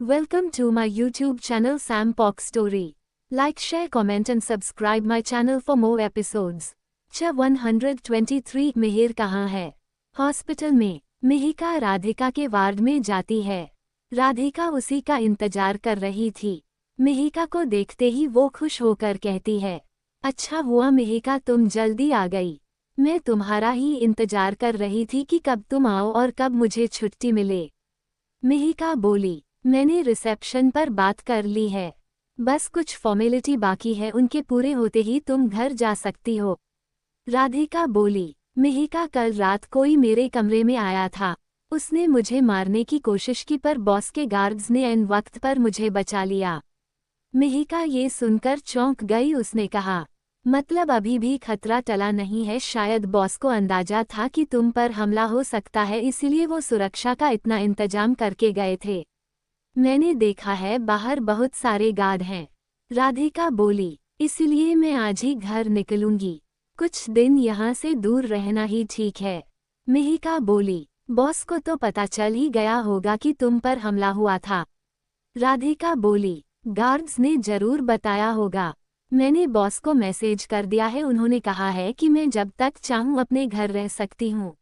Welcome to my YouTube channel Sam Pock Story. Like, share, comment and subscribe my channel for more episodes. 123 Mihir कहाँ है? Hospital में। मिहिका राधिका के ward में जाती है। राधिका उसी का इंतजार कर रही थी। मिहिका को देखते ही वो खुश होकर कहती है, अच्छा हुआ मिहिका तुम जल्दी आ गई। मैं तुम्हारा ही इंतजार कर रही थी कि कब तुम आओ और कब मुझे छुट्टी मिले। मिहिका बोली, मैंने रिसेप्शन पर बात कर ली है। बस कुछ फॉर्मेलिटी बाकी है, उनके पूरे होते ही तुम घर जा सकती हो। राधिका बोली, मिहिका कल रात कोई मेरे कमरे में आया था। उसने मुझे मारने की कोशिश की पर बॉस के गार्ड्स ने ऐन वक्त पर मुझे बचा लिया। मिहिका ये सुनकर चौंक गई। उसने कहा, मतलब अभी भी खतरा टला नहीं है? शायद बॉस को अंदाजा था कि तुम पर हमला हो सकता है, इसलिए वो सुरक्षा का इतना इंतजाम करके गए थे। मैंने देखा है बाहर बहुत सारे गार्ड हैं। राधिका बोली, इसलिए मैं आज ही घर निकलूंगी। कुछ दिन यहाँ से दूर रहना ही ठीक है। मिहिका बोली, बॉस को तो पता चल ही गया होगा कि तुम पर हमला हुआ था। राधिका बोली, गार्ड्स ने जरूर बताया होगा। मैंने बॉस को मैसेज कर दिया है, उन्होंने कहा है कि मैं जब तक चाहूँ अपने घर रह सकती हूँ।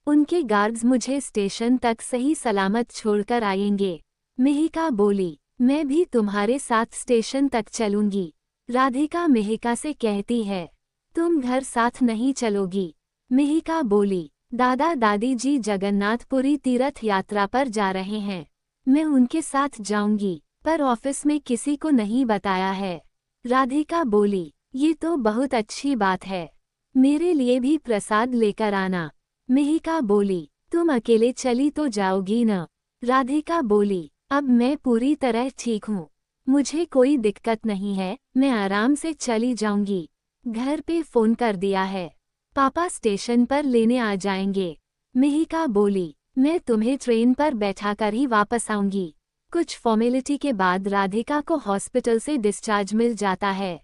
उनके गार्ड्स मुझे स्टेशन तक सही सलामत छोड़कर आएंगे। मिहिका बोली, मैं भी तुम्हारे साथ स्टेशन तक चलूंगी। राधिका मिहिका से कहती है, तुम घर साथ नहीं चलोगी? मिहिका बोली, दादा दादी जी जगन्नाथपुरी तीर्थ यात्रा पर जा रहे हैं। मैं उनके साथ जाऊंगी, पर ऑफिस में किसी को नहीं बताया है। राधिका बोली, ये तो बहुत अच्छी बात है। मेरे लिए भी प्रसाद लेकर आना। मिहिका बोली, तुम अकेले चली तो जाओगी न? राधिका बोली, अब मैं पूरी तरह ठीक हूँ, मुझे कोई दिक्कत नहीं है, मैं आराम से चली जाऊंगी। घर पे फोन कर दिया है, पापा स्टेशन पर लेने आ जाएंगे। मिहिका बोली, मैं तुम्हें ट्रेन पर बैठाकर ही वापस आऊंगी। कुछ फॉर्मेलिटी के बाद राधिका को हॉस्पिटल से डिस्चार्ज मिल जाता है।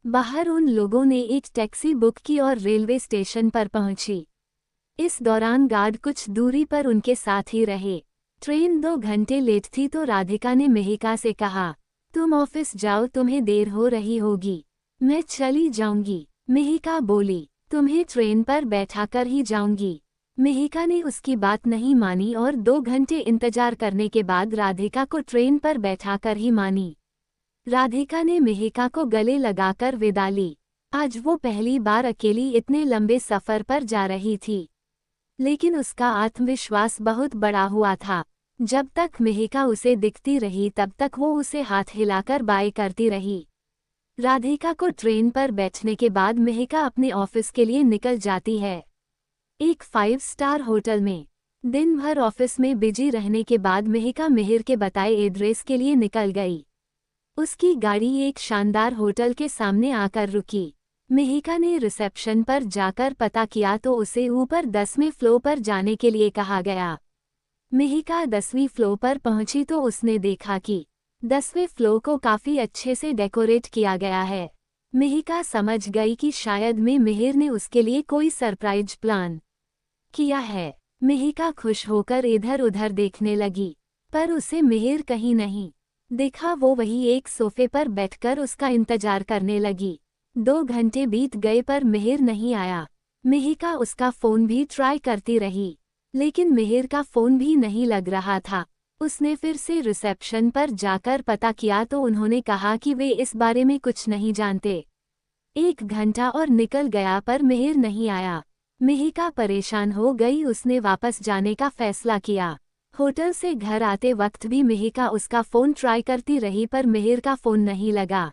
बाहर उन लोगों ने एक टैक्सी बुक की और रेलवे स्टेशन पर पहुंची। इस दौरान गार्ड कुछ दूरी पर उनके साथ ही रहे। ट्रेन 2 घंटे लेट थी तो राधिका ने मिहिका से कहा, तुम ऑफिस जाओ, तुम्हें देर हो रही होगी, मैं चली जाऊंगी। मिहिका बोली, तुम्हें ट्रेन पर बैठाकर ही जाऊंगी। मिहिका ने उसकी बात नहीं मानी और 2 घंटे इंतजार करने के बाद राधिका को ट्रेन पर बैठाकर ही मानी। राधिका ने मिहिका को गले लगाकर विदा ली। आज वो पहली बार अकेली इतने लंबे सफर पर जा रही थी, लेकिन उसका आत्मविश्वास बहुत बड़ा हुआ था। जब तक मिहिका उसे दिखती रही तब तक वो उसे हाथ हिलाकर बाय करती रही। राधिका को ट्रेन पर बैठने के बाद मिहिका अपने ऑफिस के लिए निकल जाती है। एक 5 स्टार होटल में। दिन भर ऑफिस में बिजी रहने के बाद मिहिका मिहिर के बताए एड्रेस के लिए निकल गई। उसकी गाड़ी एक शानदार होटल के सामने आकर रुकी। मिहिका ने रिसेप्शन पर जाकर पता किया तो उसे ऊपर 10वें फ्लोर पर जाने के लिए कहा गया। मिहिका 10वीं फ्लोर पर पहुंची तो उसने देखा कि 10वें फ्लोर को काफी अच्छे से डेकोरेट किया गया है। मिहिका समझ गई कि शायद मिहिर ने उसके लिए कोई सरप्राइज प्लान किया है। मिहिका खुश होकर इधर उधर देखने लगी, पर उसे मिहिर कहीं नहीं दिखा। वो वही एक सोफे पर बैठकर उसका इंतजार करने लगी। 2 घंटे बीत गए पर मिहिर नहीं आया। मिहिका उसका फोन भी ट्राई करती रही, लेकिन मिहिर का फोन भी नहीं लग रहा था। उसने फिर से रिसेप्शन पर जाकर पता किया तो उन्होंने कहा कि वे इस बारे में कुछ नहीं जानते। 1 घंटा और निकल गया पर मिहिर नहीं आया। मिहिका परेशान हो गई। उसने वापस जाने का फैसला किया। होटल से घर आते वक्त भी मिहिका उसका फोन ट्राई करती रही पर मिहिर का फोन नहीं लगा।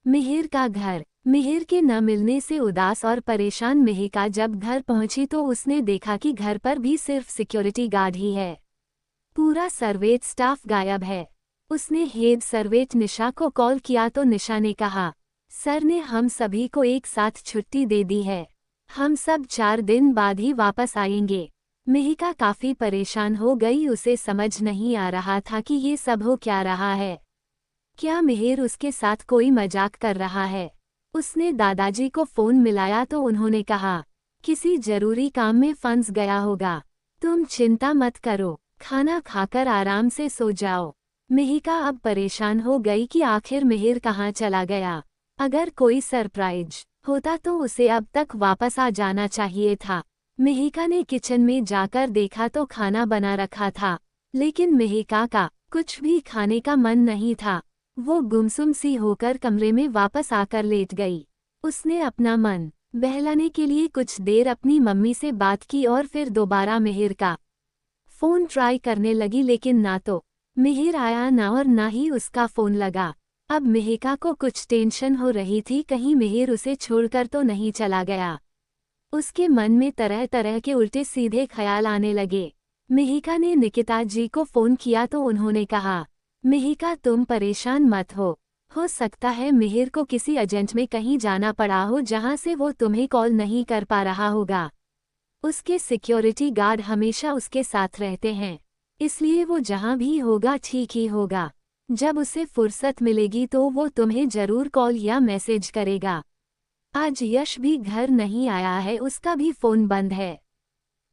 मिहिर का घर। मिहिर के न मिलने से उदास और परेशान मिहिका जब घर पहुंची तो उसने देखा कि घर पर भी सिर्फ सिक्योरिटी गार्ड ही है। पूरा सर्वेट स्टाफ गायब है। उसने हेड सर्वेट निशा को कॉल किया तो निशा ने कहा, सर ने हम सभी को एक साथ छुट्टी दे दी है, हम सब 4 दिन बाद ही वापस आएंगे। मिहिका काफी परेशान हो गई। उसे समझ नहीं आ रहा था कि ये सब हो क्या रहा है। क्या मिहिर उसके साथ कोई मजाक कर रहा है? उसने दादाजी को फोन मिलाया तो उन्होंने कहा, किसी जरूरी काम में फंस गया होगा, तुम चिंता मत करो, खाना खाकर आराम से सो जाओ। मिहिका अब परेशान हो गई कि आखिर मिहिर कहाँ चला गया। अगर कोई सरप्राइज होता तो उसे अब तक वापस आ जाना चाहिए था। मिहिका ने किचन में जाकर देखा तो खाना बना रखा था, लेकिन मिहिका का कुछ भी खाने का मन नहीं था। वो गुमसुम सी होकर कमरे में वापस आकर लेट गई। उसने अपना मन बहलाने के लिए कुछ देर अपनी मम्मी से बात की और फिर दोबारा मिहिर का फोन ट्राई करने लगी, लेकिन ना तो मिहिर आया ना और ना ही उसका फोन लगा। अब मिहिका को कुछ टेंशन हो रही थी, कहीं मिहिर उसे छोड़कर तो नहीं चला गया। उसके मन में तरह तरह के उल्टे सीधे ख्याल आने लगे। मिहिका ने निकिता जी को फोन किया तो उन्होंने कहा, मिहिका तुम परेशान मत हो सकता है मिहिर को किसी एजेंट में कहीं जाना पड़ा हो जहां से वो तुम्हें कॉल नहीं कर पा रहा होगा। उसके सिक्योरिटी गार्ड हमेशा उसके साथ रहते हैं, इसलिए वो जहां भी होगा ठीक ही होगा। जब उसे फुर्सत मिलेगी तो वो तुम्हें जरूर कॉल या मैसेज करेगा। आज यश भी घर नहीं आया है, उसका भी फोन बंद है,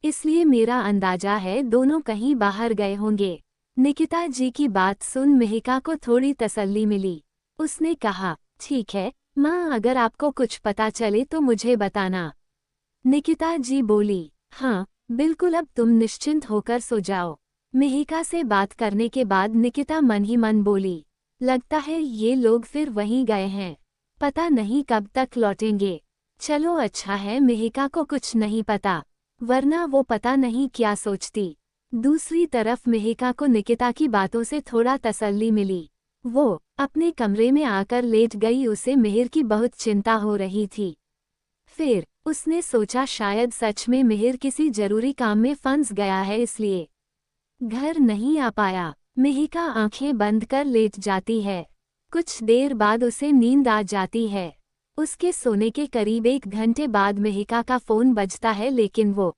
इसलिए मेरा अंदाजा है दोनों कहीं बाहर गए होंगे। निकिता जी की बात सुन मिहिका को थोड़ी तसल्ली मिली। उसने कहा, ठीक है माँ, अगर आपको कुछ पता चले तो मुझे बताना। निकिता जी बोली, हाँ बिल्कुल, अब तुम निश्चिंत होकर सो जाओ। मिहिका से बात करने के बाद निकिता मन ही मन बोली, लगता है ये लोग फिर वहीं गए हैं, पता नहीं कब तक लौटेंगे। चलो अच्छा है मिहिका को कुछ नहीं पता, वरना वो पता नहीं क्या सोचती। दूसरी तरफ मिहिका को निकिता की बातों से थोड़ा तसल्ली मिली। वो अपने कमरे में आकर लेट गई। उसे मिहिर की बहुत चिंता हो रही थी। फिर उसने सोचा शायद सच में मिहिर किसी जरूरी काम में फंस गया है, इसलिए घर नहीं आ पाया। मिहिका आंखें बंद कर लेट जाती है। कुछ देर बाद उसे नींद आ जाती है। उसके सोने के करीब 1 घंटे बाद मिहिका का फोन बजता है, लेकिन वो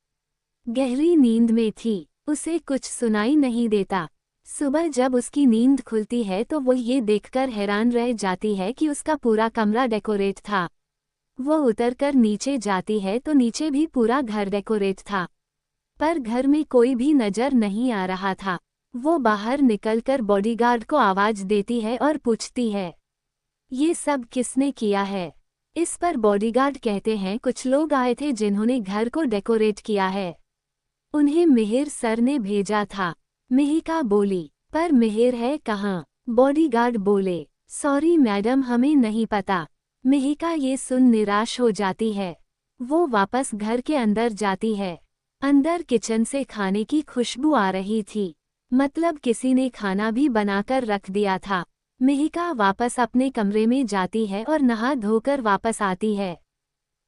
गहरी नींद में थी, उसे कुछ सुनाई नहीं देता। सुबह जब उसकी नींद खुलती है तो वो ये देखकर हैरान रह जाती है कि उसका पूरा कमरा डेकोरेट था। वो उतरकर नीचे जाती है तो नीचे भी पूरा घर डेकोरेट था, पर घर में कोई भी नजर नहीं आ रहा था। वो बाहर निकलकर बॉडीगार्ड को आवाज देती है और पूछती है, ये सब किसने किया है? इस पर बॉडीगार्ड कहते हैं, कुछ लोग आए थे जिन्होंने घर को डेकोरेट किया है, उन्हें मिहिर सर ने भेजा था। मिहिका बोली, पर मिहिर है कहाँ? बॉडीगार्ड बोले, सॉरी मैडम, हमें नहीं पता। मिहिका ये सुन निराश हो जाती है। वो वापस घर के अंदर जाती है। अंदर किचन से खाने की खुशबू आ रही थी, मतलब किसी ने खाना भी बनाकर रख दिया था। मिहिका वापस अपने कमरे में जाती है और नहा धोकर वापस आती है।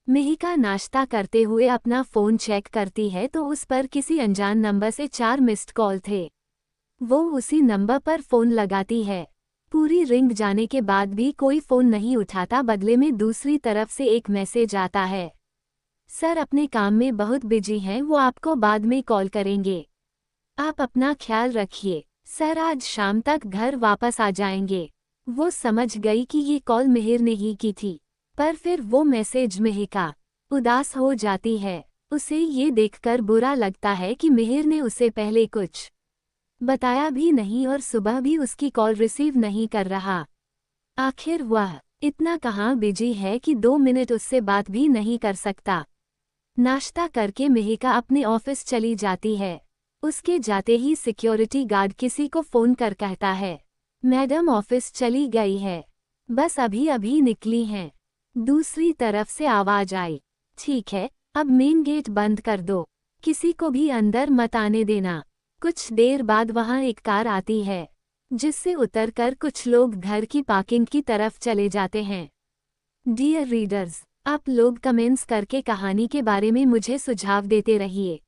मिहिका नाश्ता करते हुए अपना फ़ोन चेक करती है तो उस पर किसी अनजान नंबर से 4 मिस्ड कॉल थे। वो उसी नंबर पर फ़ोन लगाती है। पूरी रिंग जाने के बाद भी कोई फ़ोन नहीं उठाता, बदले में दूसरी तरफ से एक मैसेज आता है, सर अपने काम में बहुत बिजी हैं, वो आपको बाद में कॉल करेंगे। आप अपना ख्याल रखिए, सर आज शाम तक घर वापस आ जाएंगे। वो समझ गई कि ये कॉल मिहिर ने ही की थी, पर फिर वो मैसेज मिहिका उदास हो जाती है। उसे ये देखकर बुरा लगता है कि मिहिर ने उसे पहले कुछ बताया भी नहीं और सुबह भी उसकी कॉल रिसीव नहीं कर रहा। आखिर वह इतना कहाँ बिजी है कि 2 मिनट उससे बात भी नहीं कर सकता। नाश्ता करके मिहिका अपने ऑफिस चली जाती है। उसके जाते ही सिक्योरिटी गार्ड किसी को फ़ोन कर कहता है, मैडम ऑफिस चली गई है, बस अभी अभी निकली हैं। दूसरी तरफ से आवाज आई, ठीक है अब मेन गेट बंद कर दो, किसी को भी अंदर मत आने देना। कुछ देर बाद वहां एक कार आती है, जिससे उतरकर कुछ लोग घर की पार्किंग की तरफ चले जाते हैं। डियर रीडर्स, आप लोग कमेंट्स करके कहानी के बारे में मुझे सुझाव देते रहिए,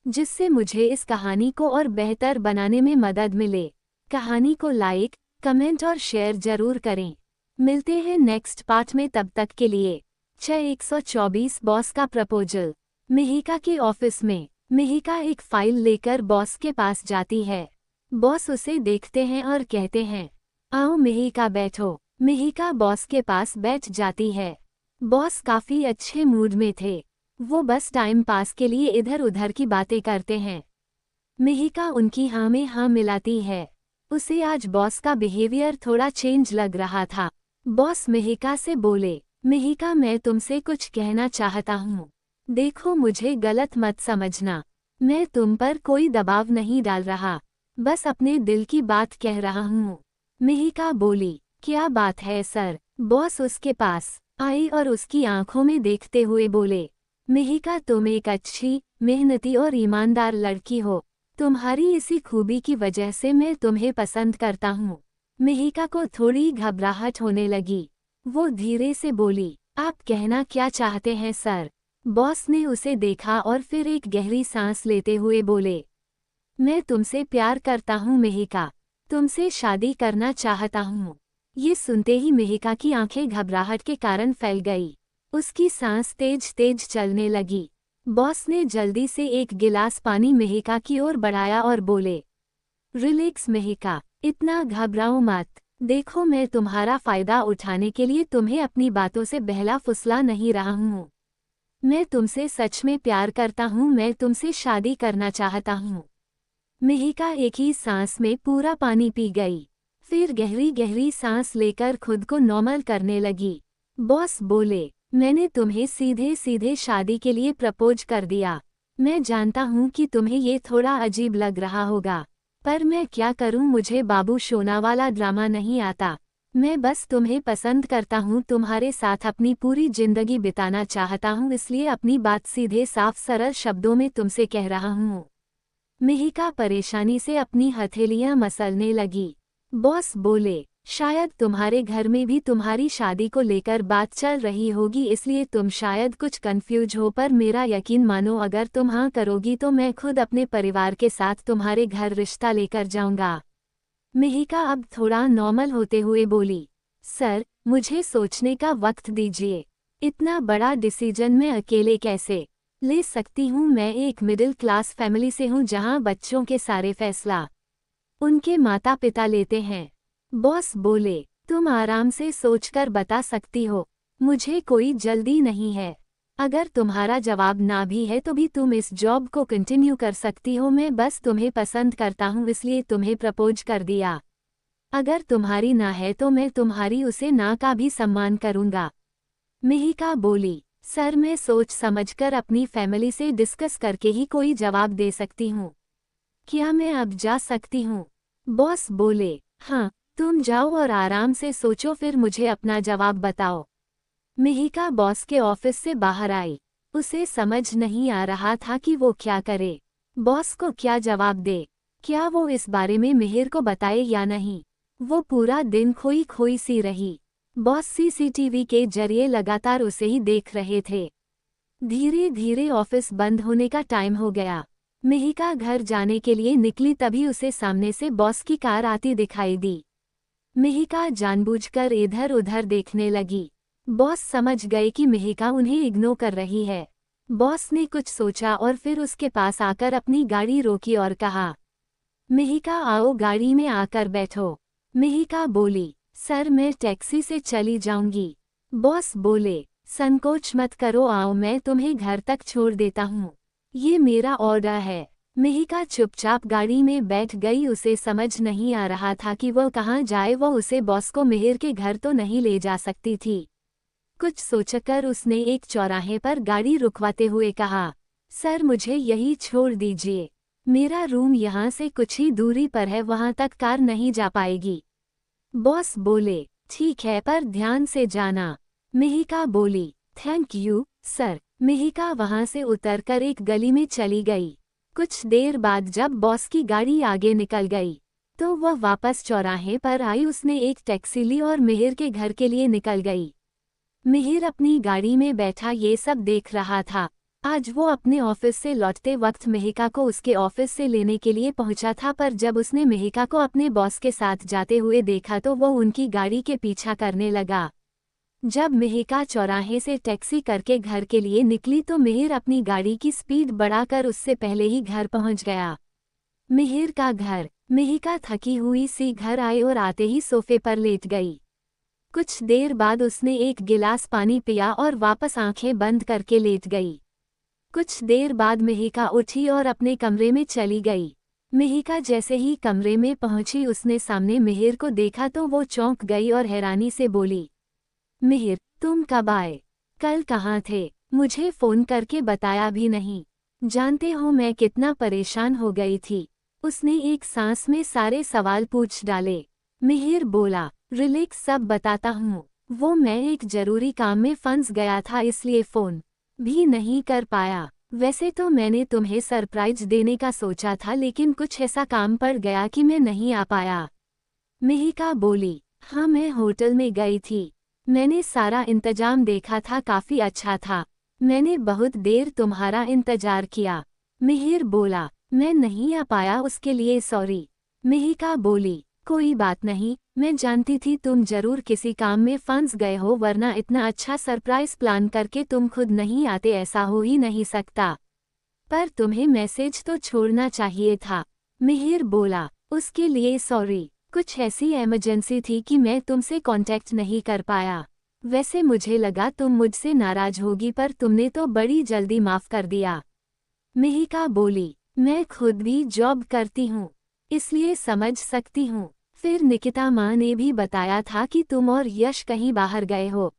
जिससे मुझे इस कहानी को और बेहतर बनाने में मदद मिले। कहानी को लाइक, कमेंट और शेयर जरूर करें। मिलते हैं नेक्स्ट पार्ट में, तब तक के लिए। 124 बॉस का प्रपोजल। मिहिका के ऑफिस में मिहिका एक फाइल लेकर बॉस के पास जाती है। बॉस उसे देखते हैं और कहते हैं, आओ मिहिका बैठो। मिहिका बॉस के पास बैठ जाती है। बॉस काफी अच्छे मूड में थे, वो बस टाइम पास के लिए इधर उधर की बातें करते हैं। मिहिका उनकी हाँ में हाँ मिलाती है। उसे आज बॉस का बिहेवियर थोड़ा चेंज लग रहा था। बॉस मिहिका से बोले, मिहिका मैं तुमसे कुछ कहना चाहता हूँ। देखो मुझे गलत मत समझना। मैं तुम पर कोई दबाव नहीं डाल रहा, बस अपने दिल की बात कह रहा हूँ। मिहिका बोली, क्या बात है सर? बॉस उसके पास आई और उसकी आंखों में देखते हुए बोले, मिहिका तुम एक अच्छी, मेहनती और ईमानदार लड़की हो। तुम्हारी इसी खूबी की वजह से मैं तुम्हें पसंद करता हूँ। मिहिका को थोड़ी घबराहट होने लगी। वो धीरे से बोली, आप कहना क्या चाहते हैं सर? बॉस ने उसे देखा और फिर एक गहरी सांस लेते हुए बोले, मैं तुमसे प्यार करता हूँ मिहिका। तुमसे शादी करना चाहता हूँ। ये सुनते ही मिहिका की आंखें घबराहट के कारण फैल गई। उसकी सांस तेज तेज चलने लगी। बॉस ने जल्दी से एक गिलास पानी मिहिका की ओर बढ़ाया और बोले, रिलैक्स मिहिका, इतना घबराओ मत। देखो मैं तुम्हारा फायदा उठाने के लिए तुम्हें अपनी बातों से बहला फुसला नहीं रहा हूँ। मैं तुमसे सच में प्यार करता हूँ। मैं तुमसे शादी करना चाहता हूँ। मिहिका एक ही सांस में पूरा पानी पी गई। फिर गहरी गहरी सांस लेकर खुद को नॉर्मल करने लगी। बॉस बोले, मैंने तुम्हें सीधे सीधे शादी के लिए प्रपोज कर दिया। मैं जानता हूँ कि तुम्हें ये थोड़ा अजीब लग रहा होगा, पर मैं क्या करूँ, मुझे बाबू सोना वाला ड्रामा नहीं आता। मैं बस तुम्हें पसंद करता हूँ, तुम्हारे साथ अपनी पूरी जिंदगी बिताना चाहता हूँ, इसलिए अपनी बात सीधे साफ सरल शब्दों में तुमसे कह रहा हूँ। मिहिका परेशानी से अपनी हथेलियां मसलने लगी। बॉस बोले, शायद तुम्हारे घर में भी तुम्हारी शादी को लेकर बात चल रही होगी, इसलिए तुम शायद कुछ कंफ्यूज हो, पर मेरा यकीन मानो, अगर तुम हाँ करोगी तो मैं खुद अपने परिवार के साथ तुम्हारे घर रिश्ता लेकर जाऊंगा। मिहिका अब थोड़ा नॉर्मल होते हुए बोली, सर मुझे सोचने का वक्त दीजिए। इतना बड़ा डिसीजन मैं अकेले कैसे ले सकती हूँ? मैं एक मिडिल क्लास फैमिली से हूँ जहाँ बच्चों के सारे फैसला उनके माता पिता लेते हैं। बॉस बोले, तुम आराम से सोचकर बता सकती हो। मुझे कोई जल्दी नहीं है। अगर तुम्हारा जवाब ना भी है तो भी तुम इस जॉब को कंटिन्यू कर सकती हो। मैं बस तुम्हें पसंद करता हूँ, इसलिए तुम्हें प्रपोज कर दिया। अगर तुम्हारी ना है तो मैं तुम्हारी उसे ना का भी सम्मान करूँगा। मिहिका बोली, सर मैं सोच समझकर अपनी फैमिली से डिस्कस करके ही कोई जवाब दे सकती हूँ। क्या मैं अब जा सकती हूँ? बॉस बोले, हाँ तुम जाओ और आराम से सोचो, फिर मुझे अपना जवाब बताओ। मिहिका बॉस के ऑफिस से बाहर आई। उसे समझ नहीं आ रहा था कि वो क्या करे। बॉस को क्या जवाब दे? क्या वो इस बारे में मिहिर को बताए या नहीं? वो पूरा दिन खोई खोई सी रही। बॉस सीसीटीवी के जरिए लगातार उसे ही देख रहे थे। धीरे धीरे ऑफिस बंद होने का टाइम हो गया। मिहिका घर जाने के लिए निकली, तभी उसे सामने से बॉस की कार आती दिखाई दी। मिहिका जानबूझकर इधर उधर देखने लगी। बॉस समझ गए कि मिहिका उन्हें इग्नोर कर रही है। बॉस ने कुछ सोचा और फिर उसके पास आकर अपनी गाड़ी रोकी और कहा, मिहिका आओ गाड़ी में आकर बैठो। मिहिका बोली, सर मैं टैक्सी से चली जाऊंगी। बॉस बोले, संकोच मत करो, आओ मैं तुम्हें घर तक छोड़ देता हूँ। ये मेरा ऑर्डर है। मिहिका चुपचाप गाड़ी में बैठ गई। उसे समझ नहीं आ रहा था कि वह कहाँ जाए। वह उसे बॉस को मिहिर के घर तो नहीं ले जा सकती थी। कुछ सोचकर उसने एक चौराहे पर गाड़ी रुकवाते हुए कहा, सर मुझे यही छोड़ दीजिए। मेरा रूम यहाँ से कुछ ही दूरी पर है, वहाँ तक कार नहीं जा पाएगी। बॉस बोले, ठीक है पर ध्यान से जाना। मिहिका बोली, थैंक यू सर। मिहिका वहाँ से उतरकर एक गली में चली गई। कुछ देर बाद जब बॉस की गाड़ी आगे निकल गई तो वह वापस चौराहे पर आई। उसने एक टैक्सी ली और मिहिर के घर के लिए निकल गई। मिहिर अपनी गाड़ी में बैठा ये सब देख रहा था। आज वो अपने ऑफिस से लौटते वक्त मिहिका को उसके ऑफिस से लेने के लिए पहुंचा था, पर जब उसने मिहिका को अपने बॉस के साथ जाते हुए देखा तो वो उनकी गाड़ी के पीछा करने लगा। जब मिहिका चौराहे से टैक्सी करके घर के लिए निकली तो मिहिर अपनी गाड़ी की स्पीड बढ़ाकर उससे पहले ही घर पहुंच गया। मिहिर का घर। मिहिका थकी हुई सी घर आई और आते ही सोफे पर लेट गई। कुछ देर बाद उसने एक गिलास पानी पिया और वापस आंखें बंद करके लेट गई। कुछ देर बाद मिहिका उठी और अपने कमरे में चली गई। मिहिका जैसे ही कमरे में पहुंची उसने सामने मिहिर को देखा तो वो चौंक गई और हैरानी से बोली, मिहिर, तुम कब आए? कल कहाँ थे? मुझे फोन करके बताया भी नहीं। जानते हो मैं कितना परेशान हो गई थी। उसने एक सांस में सारे सवाल पूछ डाले। मिहिर बोला, रिलैक्स, सब बताता हूँ। वो मैं एक जरूरी काम में फंस गया था इसलिए फोन भी नहीं कर पाया। वैसे तो मैंने तुम्हें सरप्राइज देने का सोचा था लेकिन कुछ ऐसा काम पड़ गया कि मैं नहीं आ पाया। मिहिका बोली, हाँ मैं होटल में गई थी। मैंने सारा इंतजाम देखा था, काफी अच्छा था। मैंने बहुत देर तुम्हारा इंतजार किया। मिहिर बोला, मैं नहीं आ पाया उसके लिए सॉरी। मिहिका बोली, कोई बात नहीं, मैं जानती थी तुम जरूर किसी काम में फंस गए हो वरना इतना अच्छा सरप्राइज प्लान करके तुम खुद नहीं आते, ऐसा हो ही नहीं सकता। पर तुम्हें मैसेज तो छोड़ना चाहिए था। मिहिर बोला, उसके लिए सॉरी, कुछ ऐसी इमरजेंसी थी कि मैं तुमसे कांटेक्ट नहीं कर पाया। वैसे मुझे लगा तुम मुझसे नाराज होगी पर तुमने तो बड़ी जल्दी माफ कर दिया। मिहिका बोली, मैं खुद भी जॉब करती हूँ इसलिए समझ सकती हूँ। फिर निकिता माँ ने भी बताया था कि तुम और यश कहीं बाहर गए हो।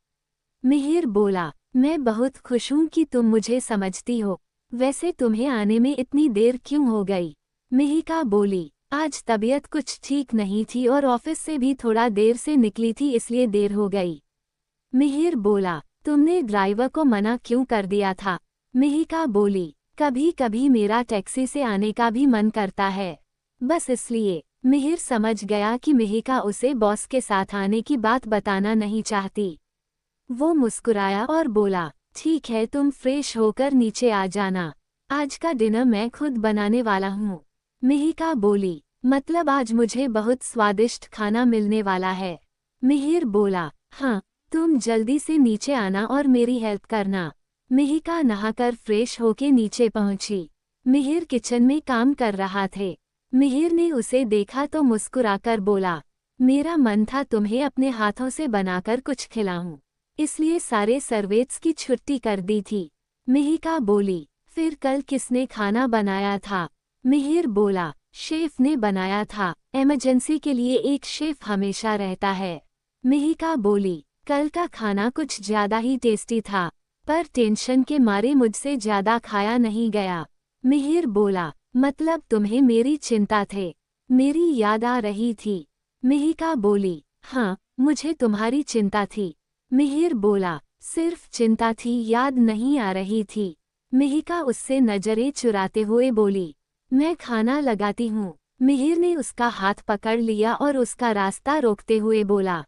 मिहिर बोला, मैं बहुत खुश हूँ कि तुम मुझे समझती हो। वैसे तुम्हें आने में इतनी देर क्यों हो गई? मिहिका बोली, आज तबीयत कुछ ठीक नहीं थी और ऑफिस से भी थोड़ा देर से निकली थी इसलिए देर हो गई। मिहिर बोला, तुमने ड्राइवर को मना क्यों कर दिया था? मिहिका बोली, कभी कभी मेरा टैक्सी से आने का भी मन करता है, बस इसलिए। मिहिर समझ गया कि मिहिका उसे बॉस के साथ आने की बात बताना नहीं चाहती। वो मुस्कुराया और बोला, ठीक है, तुम फ्रेश होकर नीचे आ जाना। आज का डिनर मैं खुद बनाने वाला हूँ। मिहिका बोली, मतलब आज मुझे बहुत स्वादिष्ट खाना मिलने वाला है? मिहिर बोला, हाँ, तुम जल्दी से नीचे आना और मेरी हेल्प करना। मिहिका नहाकर फ्रेश होके नीचे पहुंची। मिहिर किचन में काम कर रहा थे। मिहिर ने उसे देखा तो मुस्कुराकर बोला, मेरा मन था तुम्हें अपने हाथों से बनाकर कुछ खिलाऊं, इसलिए सारे सर्वेंट्स की छुट्टी कर दी थी। मिहिका बोली, फिर कल किसने खाना बनाया था? मिहिर बोला, शेफ ने बनाया था। इमरजेंसी के लिए एक शेफ हमेशा रहता है। मिहिका बोली, कल का खाना कुछ ज्यादा ही टेस्टी था, पर टेंशन के मारे मुझसे ज्यादा खाया नहीं गया। मिहिर बोला, मतलब तुम्हें मेरी चिंता थे, मेरी याद आ रही थी? मिहिका बोली, हाँ, मुझे तुम्हारी चिंता थी। मिहिर बोला, सिर्फ चिंता थी, याद नहीं आ रही थी? मिहिका उससे नजरें चुराते हुए बोली, मैं खाना लगाती हूँ। मिहिर ने उसका हाथ पकड़ लिया और उसका रास्ता रोकते हुए बोला,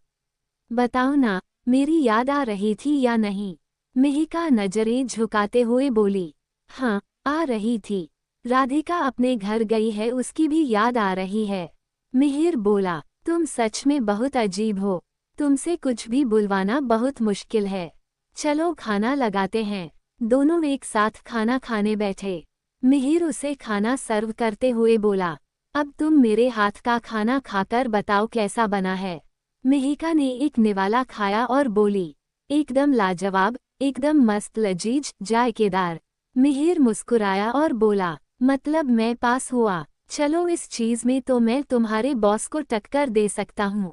बताओ ना, मेरी याद आ रही थी या नहीं? मिहिका नजरें झुकाते हुए बोली, हाँ, आ रही थी। राधिका अपने घर गई है, उसकी भी याद आ रही है। मिहिर बोला, तुम सच में बहुत अजीब हो, तुमसे कुछ भी बुलवाना बहुत मुश्किल है। चलो खाना लगाते हैं। दोनों एक साथ खाना खाने बैठे। मिहिर उसे खाना सर्व करते हुए बोला, अब तुम मेरे हाथ का खाना खाकर बताओ कैसा बना है। मिहिका ने एक निवाला खाया और बोली, एकदम लाजवाब, एकदम मस्त, लजीज, जायकेदार। मिहिर मुस्कुराया और बोला, मतलब मैं पास हुआ? चलो इस चीज में तो मैं तुम्हारे बॉस को टक्कर दे सकता हूँ।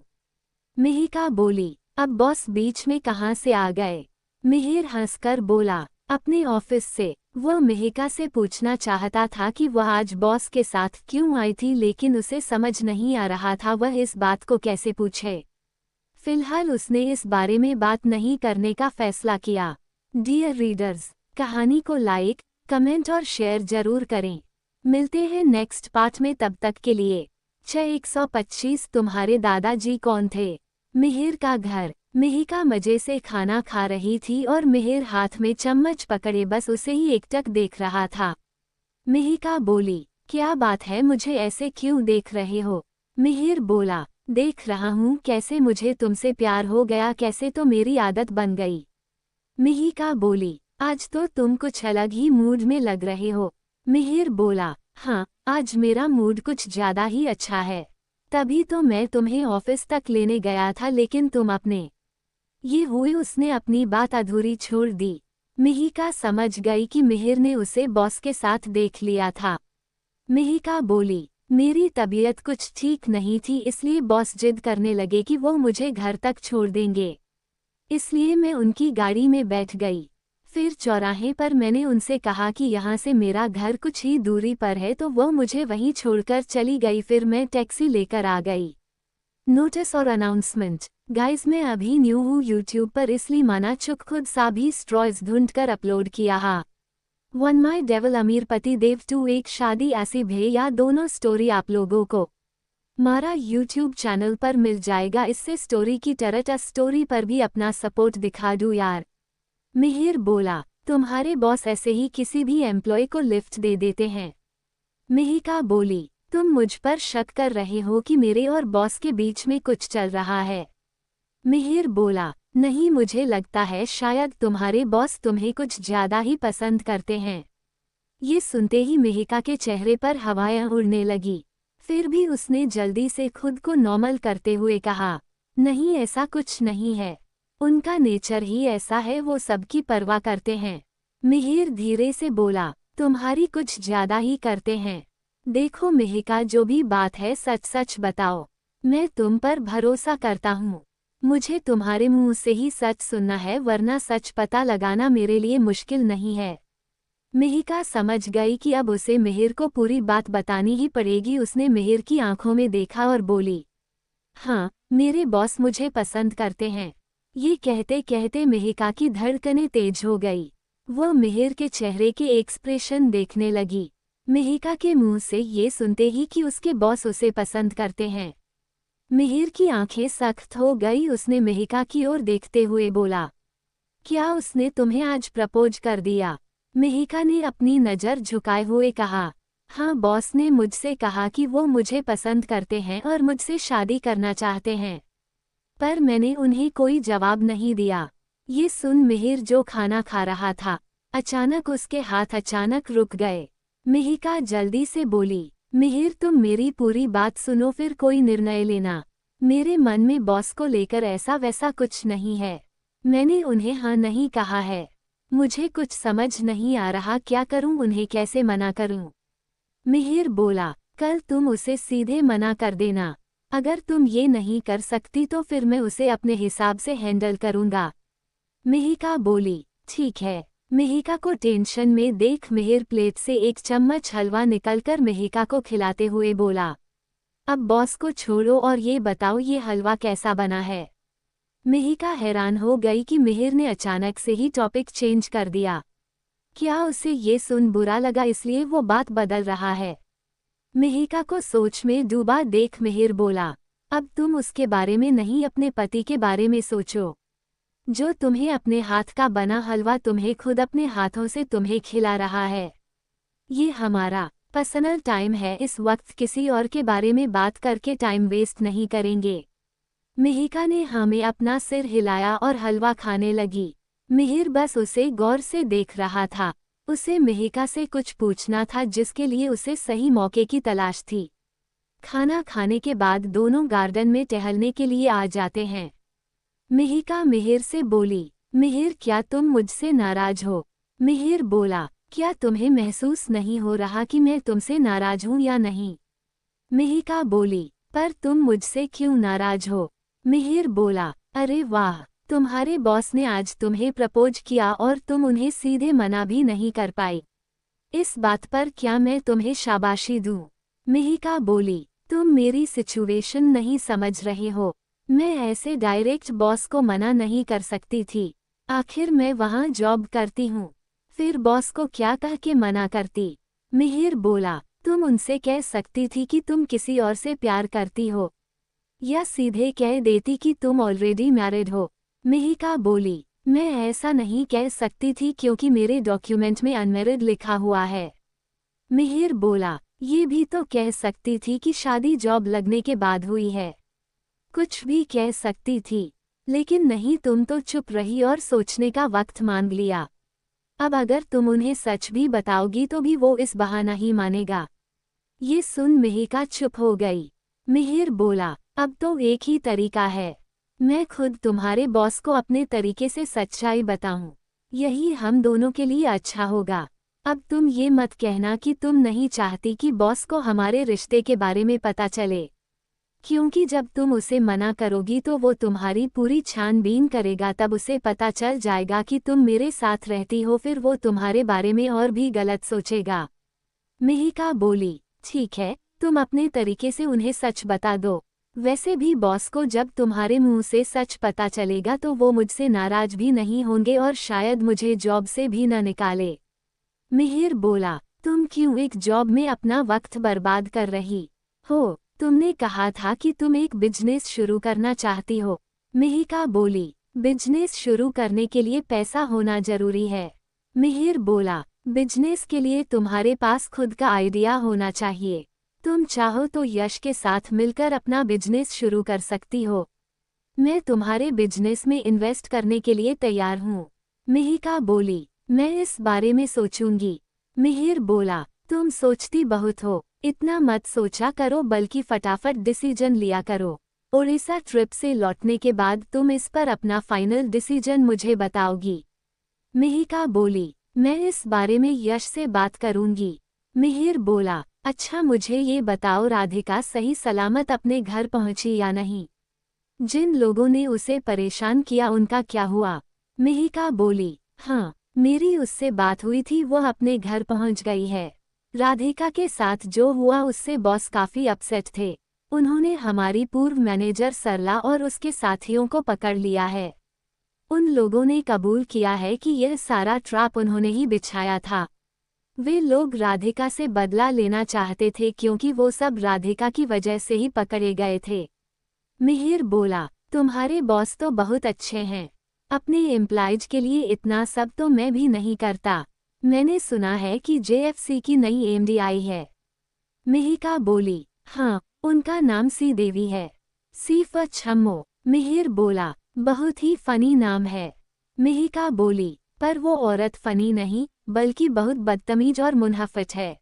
मिहिका बोली, अब बॉस बीच में कहाँ से आ गए? मिहिर हंसकर बोला, अपने ऑफिस से। वह मिहिका से पूछना चाहता था कि वह आज बॉस के साथ क्यों आई थी लेकिन उसे समझ नहीं आ रहा था वह इस बात को कैसे पूछे। फिलहाल उसने इस बारे में बात नहीं करने का फैसला किया। डियर रीडर्स, कहानी को लाइक, कमेंट और शेयर जरूर करें। मिलते हैं नेक्स्ट पार्ट में, तब तक के लिए। 125 तुम्हारे दादाजी कौन थे? मिहिर का घर। मिहिका मजे से खाना खा रही थी और मिहिर हाथ में चम्मच पकड़े बस उसे ही एकटक देख रहा था। मिहिका बोली, क्या बात है, मुझे ऐसे क्यों देख रहे हो? मिहिर बोला, देख रहा हूँ कैसे मुझे तुमसे प्यार हो गया, कैसे तो मेरी आदत बन गई। मिहिका बोली, आज तो तुम कुछ अलग ही मूड में लग रहे हो। मिहिर बोला, हाँ, आज मेरा मूड कुछ ज्यादा ही अच्छा है। तभी तो मैं तुम्हें ऑफिस तक लेने गया था लेकिन तुम अपने ये हुए। उसने अपनी बात अधूरी छोड़ दी। मिहिका समझ गई कि मिहिर ने उसे बॉस के साथ देख लिया था। मिहिका बोली, मेरी तबीयत कुछ ठीक नहीं थी, इसलिए बॉस जिद करने लगे कि वो मुझे घर तक छोड़ देंगे। इसलिए मैं उनकी गाड़ी में बैठ गई। फिर चौराहे पर मैंने उनसे कहा कि यहाँ से मेरा घर कुछ ही दूरी पर है, तो वो मुझे वहीं छोड़कर चली गई। फिर मैं टैक्सी लेकर आ गई। नोटिस और अनाउंसमेंट। गाइस, मैं अभी न्यू हूँ यूट्यूब पर, इसलिए माना चुक खुद सा भी स्ट्रॉयज ढूंढ कर अपलोड किया हा। वन माई डेवल अमीर पति देव टू एक शादी ऐसी भे या दोनों स्टोरी आप लोगों को मारा यूट्यूब चैनल पर मिल जाएगा। इससे स्टोरी की तरह स्टोरी पर भी अपना सपोर्ट दिखा दूँ यार। मिहिर बोला, तुम्हारे बॉस ऐसे ही किसी भी एम्प्लॉय को लिफ्ट दे देते हैं। मिहिका बोली, तुम मुझ पर शक कर रहे हो कि मेरे और बॉस के बीच में कुछ चल रहा है। मिहिर बोला, नहीं, मुझे लगता है शायद तुम्हारे बॉस तुम्हें कुछ ज्यादा ही पसंद करते हैं। ये सुनते ही मिहिका के चेहरे पर हवाएं उड़ने लगी। फिर भी उसने जल्दी से खुद को नॉर्मल करते हुए कहा, नहीं, ऐसा कुछ नहीं है। उनका नेचर ही ऐसा है, वो सबकी परवाह करते हैं। मिहिर धीरे से बोला, तुम्हारी कुछ ज्यादा ही करते हैं। देखो मिहिका, जो भी बात है सच सच बताओ। मैं तुम पर भरोसा करता हूँ। मुझे तुम्हारे मुंह से ही सच सुनना है, वरना सच पता लगाना मेरे लिए मुश्किल नहीं है। मिहिका समझ गई कि अब उसे मिहिर को पूरी बात बतानी ही पड़ेगी। उसने मिहिर की आंखों में देखा और बोली, हाँ, मेरे बॉस मुझे पसंद करते हैं। ये कहते कहते मिहिका की धड़कनें तेज हो गई। वह मिहिर के चेहरे के एक्सप्रेशन देखने लगी। मिहिका के मुंह से ये सुनते ही कि उसके बॉस उसे पसंद करते हैं, मिहिर की आंखें सख्त हो गई। उसने मिहिका की ओर देखते हुए बोला, क्या उसने तुम्हें आज प्रपोज कर दिया? मिहिका ने अपनी नज़र झुकाए हुए कहा, हाँ, बॉस ने मुझसे कहा कि वो मुझे पसंद करते हैं और मुझसे शादी करना चाहते हैं, पर मैंने उन्हें कोई जवाब नहीं दिया। ये सुन मिहिर, जो खाना खा रहा था, अचानक उसके हाथ अचानक रुक गए। मिहिका जल्दी से बोली, मिहिर, तुम मेरी पूरी बात सुनो, फिर कोई निर्णय लेना। मेरे मन में बॉस को लेकर ऐसा वैसा कुछ नहीं है। मैंने उन्हें हाँ नहीं कहा है। मुझे कुछ समझ नहीं आ रहा, क्या करूं, उन्हें कैसे मना करूं? मिहिर बोला, कल तुम उसे सीधे मना कर देना। अगर तुम ये नहीं कर सकती तो फिर मैं उसे अपने हिसाब से हैंडल करूंगा। मिहिका बोली, ठीक है। मिहिका को टेंशन में देख मिहिर प्लेट से एक चम्मच हलवा निकलकर मिहिका को खिलाते हुए बोला, अब बॉस को छोड़ो और ये बताओ, ये हलवा कैसा बना है? मिहिका हैरान हो गई कि मिहिर ने अचानक से ही टॉपिक चेंज कर दिया। क्या उसे ये सुन बुरा लगा, इसलिए वो बात बदल रहा है? मिहिका को सोच में डूबा देख मिहिर बोला, अब तुम उसके बारे में नहीं, अपने पति के बारे में सोचो, जो तुम्हें अपने हाथ का बना हलवा तुम्हें खुद अपने हाथों से तुम्हें खिला रहा है। ये हमारा पर्सनल टाइम है, इस वक्त किसी और के बारे में बात करके टाइम वेस्ट नहीं करेंगे। मिहिका ने हाँ में अपना सिर हिलाया और हलवा खाने लगी। मिहिर बस उसे गौर से देख रहा था। उसे मिहिका से कुछ पूछना था, जिसके लिए उसे सही मौके की तलाश थी। खाना खाने के बाद दोनों गार्डन में टहलने के लिए आ जाते हैं। मिहिका मिहिर से बोली, मिहिर, क्या तुम मुझसे नाराज हो? मिहिर बोला, क्या तुम्हें महसूस नहीं हो रहा कि मैं तुमसे नाराज हूँ या नहीं? मिहिका बोली, पर तुम मुझसे क्यों नाराज हो? मिहिर बोला, अरे वाह, तुम्हारे बॉस ने आज तुम्हें प्रपोज किया और तुम उन्हें सीधे मना भी नहीं कर पाई। इस बात पर क्या मैं तुम्हें शाबाशी दूं? मिहिका बोली, तुम मेरी सिचुएशन नहीं समझ रहे हो। मैं ऐसे डायरेक्ट बॉस को मना नहीं कर सकती थी। आखिर मैं वहाँ जॉब करती हूँ। फिर बॉस को क्या कह के मना करती? मिहिर बोला, तुम उनसे कह सकती थी कि तुम किसी और से प्यार करती हो, या सीधे कह देती कि तुम ऑलरेडी मैरिड हो। मिहिका बोली, मैं ऐसा नहीं कह सकती थी क्योंकि मेरे डॉक्यूमेंट में अनमैरिड लिखा हुआ है। मिहिर बोला, ये भी तो कह सकती थी कि शादी जॉब लगने के बाद हुई है। कुछ भी कह सकती थी, लेकिन नहीं, तुम तो चुप रही और सोचने का वक्त मांग लिया। अब अगर तुम उन्हें सच भी बताओगी तो भी वो इस बहाना ही मानेगा। ये सुन मिहिका चुप हो गई। मिहिर बोला, अब तो एक ही तरीका है, मैं खुद तुम्हारे बॉस को अपने तरीके से सच्चाई बताऊं। यही हम दोनों के लिए अच्छा होगा। अब तुम ये मत कहना कि तुम नहीं चाहती कि बॉस को हमारे रिश्ते के बारे में पता चले, क्योंकि जब तुम उसे मना करोगी तो वो तुम्हारी पूरी छानबीन करेगा। तब उसे पता चल जाएगा कि तुम मेरे साथ रहती हो, फिर वो तुम्हारे बारे में और भी गलत सोचेगा। मिहिका बोली, ठीक है, तुम अपने तरीके से उन्हें सच बता दो। वैसे भी बॉस को जब तुम्हारे मुंह से सच पता चलेगा तो वो मुझसे नाराज भी नहीं होंगे और शायद मुझे जॉब से भी न निकाले। मिहिर बोला, तुम क्यों एक जॉब में अपना वक्त बर्बाद कर रही हो? तुमने कहा था कि तुम एक बिजनेस शुरू करना चाहती हो। मिहिका बोली, बिजनेस शुरू करने के लिए पैसा होना जरूरी है। मिहिर बोला, बिजनेस के लिए तुम्हारे पास खुद का आइडिया होना चाहिए। तुम चाहो तो यश के साथ मिलकर अपना बिजनेस शुरू कर सकती हो। मैं तुम्हारे बिजनेस में इन्वेस्ट करने के लिए तैयार हूँ। मिहिका बोली, मैं इस बारे में सोचूंगी। मिहिर बोला, तुम सोचती बहुत हो, इतना मत सोचा करो बल्कि फटाफट डिसीजन लिया करो। ओडिशा ट्रिप से लौटने के बाद तुम इस पर अपना फाइनल डिसीजन मुझे बताओगी। मिहिका बोली, मैं इस बारे में यश से बात करूंगी। मिहिर बोला, अच्छा मुझे ये बताओ राधिका सही सलामत अपने घर पहुंची या नहीं? जिन लोगों ने उसे परेशान किया उनका क्या हुआ? मिहिका बोली, हाँ, मेरी उससे बात हुई थी, वह अपने घर पहुंच गई है। राधिका के साथ जो हुआ उससे बॉस काफी अपसेट थे। उन्होंने हमारी पूर्व मैनेजर सरला और उसके साथियों को पकड़ लिया है। उन लोगों ने कबूल किया है कि यह सारा ट्रैप उन्होंने ही बिछाया था। वे लोग राधिका से बदला लेना चाहते थे क्योंकि वो सब राधिका की वजह से ही पकड़े गए थे। मिहिर बोला, तुम्हारे बॉस तो बहुत अच्छे हैं। अपने एम्प्लॉयज के लिए इतना सब तो मैं भी नहीं करता। मैंने सुना है कि जेएफसी की नई एमडी आई है। मिहिका बोली, हाँ, उनका नाम सी देवी है। सीफ छम्मो। मिहिर बोला, बहुत ही फनी नाम है। मिहिका बोली, पर वो औरत फनी नहीं बल्कि बहुत बदतमीज और मुनहफिट है।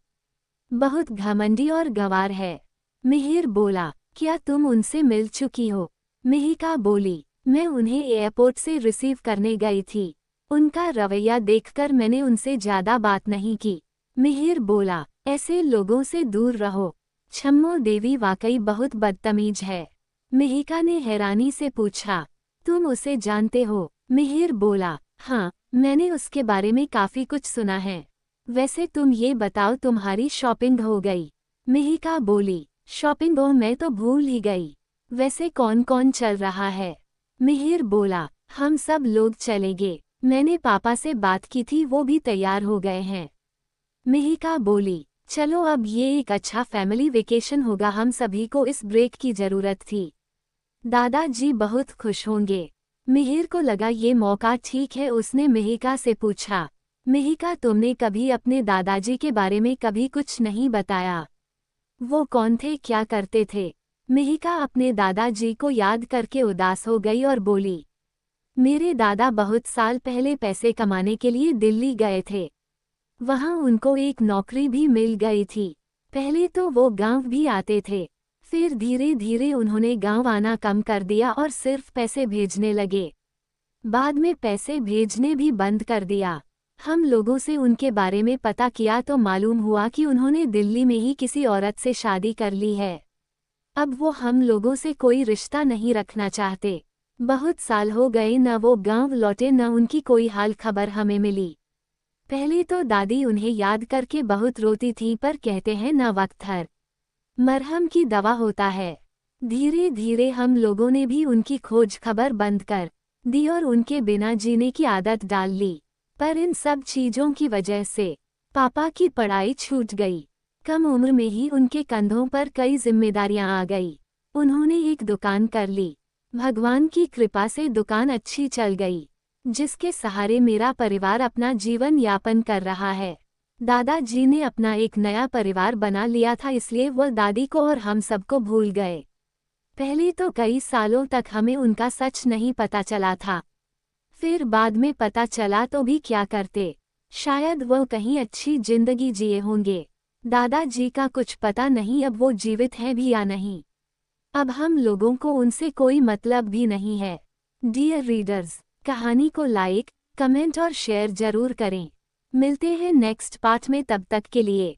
बहुत घमंडी और गंवार है। मिहिर बोला, क्या तुम उनसे मिल चुकी हो? मिहिका बोली, मैं उन्हें एयरपोर्ट से रिसीव करने गई थी। उनका रवैया देखकर मैंने उनसे ज्यादा बात नहीं की। मिहिर बोला, ऐसे लोगों से दूर रहो। छम्मो देवी वाकई बहुत बदतमीज है। मिहिका ने हैरानी से पूछा, तुम उसे जानते हो? मिहिर बोला, हाँ, मैंने उसके बारे में काफी कुछ सुना है। वैसे तुम ये बताओ तुम्हारी शॉपिंग हो गई? मिहिका बोली, शॉपिंग मैं तो भूल ही गई। वैसे कौन कौन चल रहा है? मिहिर बोला, हम सब लोग चलेंगे। मैंने पापा से बात की थी, वो भी तैयार हो गए हैं। मिहिका बोली, चलो अब ये एक अच्छा फैमिली वेकेशन होगा, हम सभी को इस ब्रेक की जरूरत थी। दादाजी बहुत खुश होंगे। मिहिर को लगा ये मौका ठीक है। उसने मिहिका से पूछा, मिहिका तुमने कभी अपने दादाजी के बारे में कभी कुछ नहीं बताया? वो कौन थे, क्या करते थे? मिहिका अपने दादाजी को याद करके उदास हो गई और बोली, मेरे दादा बहुत साल पहले पैसे कमाने के लिए दिल्ली गए थे। वहाँ उनको एक नौकरी भी मिल गई थी। पहले तो वो गांव भी आते थे, फिर धीरे धीरे उन्होंने गांव आना कम कर दिया और सिर्फ पैसे भेजने लगे। बाद में पैसे भेजने भी बंद कर दिया। हम लोगों से उनके बारे में पता किया तो मालूम हुआ कि उन्होंने दिल्ली में ही किसी औरत से शादी कर ली है। अब वो हम लोगों से कोई रिश्ता नहीं रखना चाहते। बहुत साल हो गए, न वो गांव लौटे न उनकी कोई हाल खबर हमें मिली। पहले तो दादी उन्हें याद करके बहुत रोती थी, पर कहते हैं न वक्त हर मरहम की दवा होता है। धीरे धीरे हम लोगों ने भी उनकी खोज खबर बंद कर दी और उनके बिना जीने की आदत डाल ली। पर इन सब चीजों की वजह से पापा की पढ़ाई छूट गई। कम उम्र में ही उनके कंधों पर कई जिम्मेदारियां आ गई। उन्होंने एक दुकान कर ली। भगवान की कृपा से दुकान अच्छी चल गई, जिसके सहारे मेरा परिवार अपना जीवन यापन कर रहा है। दादाजी ने अपना एक नया परिवार बना लिया था, इसलिए वह दादी को और हम सबको भूल गए। पहले तो कई सालों तक हमें उनका सच नहीं पता चला था। फिर बाद में पता चला तो भी क्या करते, शायद वह कहीं अच्छी जिंदगी जिए होंगे। दादाजी का कुछ पता नहीं अब वो जीवित हैं भी या नहीं। अब हम लोगों को उनसे कोई मतलब भी नहीं है। डियर रीडर्स, कहानी को लाइक, कमेंट और शेयर जरूर करें। मिलते हैं नेक्स्ट पार्ट में, तब तक के लिए।